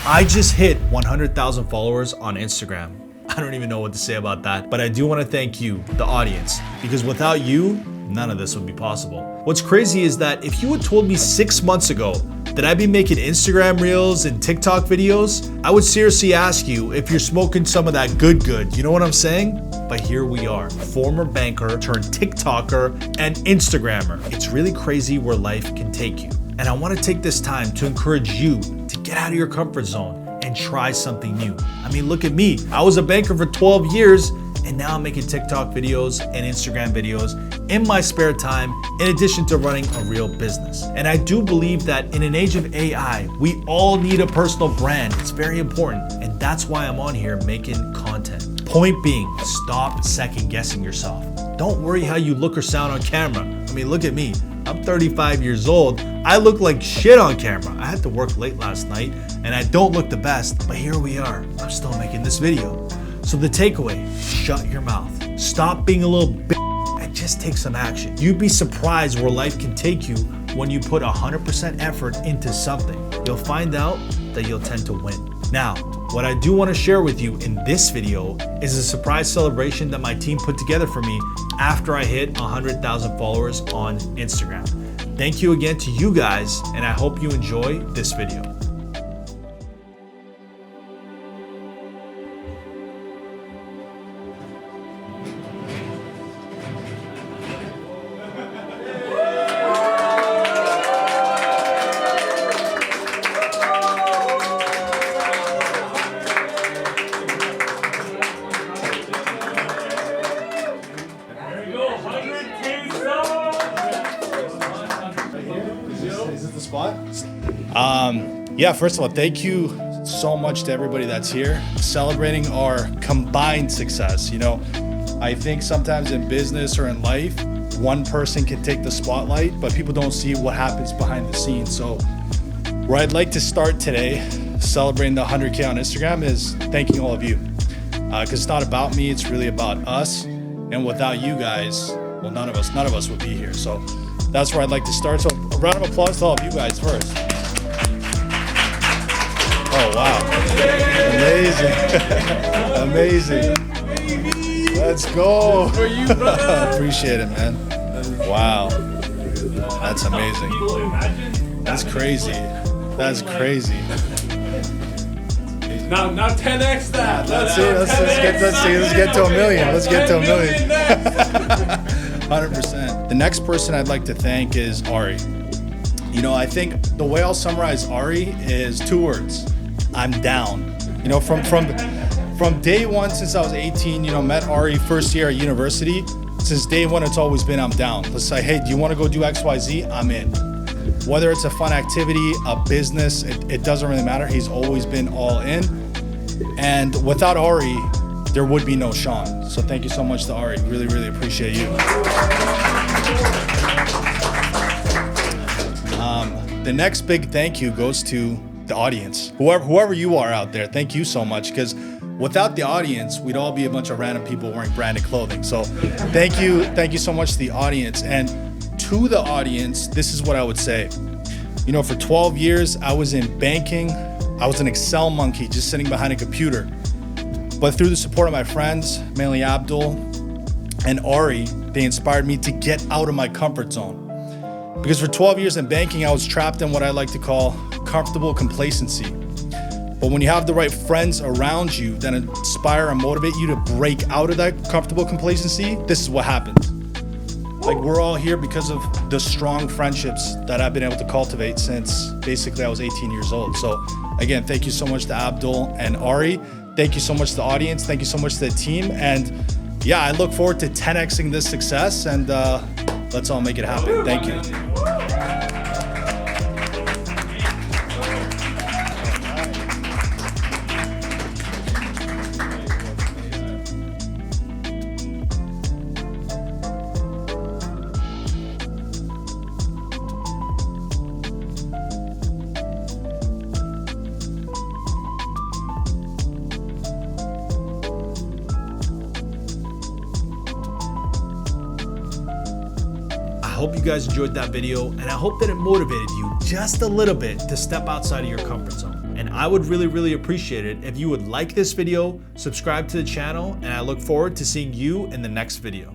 I just hit 100,000 followers on Instagram. I don't even know what to say about that, but I do want to thank you, the audience, because without you, none of this would be possible. What's crazy is that if you had told me 6 months ago that I'd be making Instagram reels and TikTok videos, I would seriously ask you if you're smoking some of that good, you know what I'm saying? But here we are, former banker turned TikToker and Instagrammer. It's really crazy where life can take you. And I want to take this time to encourage you to get out of your comfort zone and try something new. I mean, look at me. I was a banker for 12 years and now I'm making TikTok videos and Instagram videos in my spare time, in addition to running a real business. And I do believe that in an age of AI, we all need a personal brand. It's very important. And that's why I'm on here making content. Point being, stop second guessing yourself. Don't worry how you look or sound on camera. I mean, look at me. I'm 35 years old. I look like shit on camera. I had to work late last night and I don't look the best, but here we are. I'm still making this video. So the takeaway, shut your mouth. Stop being a little bitch and just take some action. You'd be surprised where life can take you when you put 100% effort into something. You'll find out that you'll tend to win. Now, what I do want to share with you in this video is a surprise celebration that my team put together for me after I hit 100,000 followers on Instagram. Thank you again to you guys, and I hope you enjoy this video. Is it the spot? Yeah, first of all, thank you so much to everybody that's here celebrating our combined success. You know, I think sometimes in business or in life, one person can take the spotlight, but people don't see what happens behind the scenes. So where I'd like to start today, celebrating the 100K on Instagram, is thanking all of you. Because it's not about me, it's really about us. And without you guys, well, none of us would be here. So that's where I'd like to start. So a round of applause to all of you guys first. Oh, wow. Amazing. Amazing. Let's go. Appreciate it, man. Wow. That's amazing. That's crazy. That's crazy. Now 10x that. Let's get to a million. Let's get to a million. 100%. The next person I'd like to thank is Ari. You know, I think the way I'll summarize Ari is 2 words. I'm down. You know, from day one since I was 18, you know, met Ari first year at university. Since day one, it's always been I'm down. Let's say, hey, do you want to go do XYZ? I'm in. Whether it's a fun activity, a business, it doesn't really matter. He's always been all in. And without Ari, there would be no Shaun. So thank you so much to Ari. Really, really appreciate you. The next big thank you goes to the audience. Whoever you are out there, thank you so much. Because without the audience, we'd all be a bunch of random people wearing branded clothing. So thank you so much to the audience. And to the audience, this is what I would say. You know, for 12 years, I was in banking. I was an Excel monkey, just sitting behind a computer. But through the support of my friends, mainly Abdul and Ari, they inspired me to get out of my comfort zone. Because for 12 years in banking, I was trapped in what I like to call comfortable complacency. But when you have the right friends around you that inspire and motivate you to break out of that comfortable complacency, this is what happens. Like, we're all here because of the strong friendships that I've been able to cultivate since basically I was 18 years old. So again, thank you so much to Abdul and Ari. Thank you so much to the audience. Thank you so much to the team. And yeah, I look forward to 10xing this success, and let's all make it happen. Thank you. I hope you guys enjoyed that video, and I hope that it motivated you just a little bit to step outside of your comfort zone. And I would really appreciate it if you would like this video, subscribe to the channel, and I look forward to seeing you in the next video.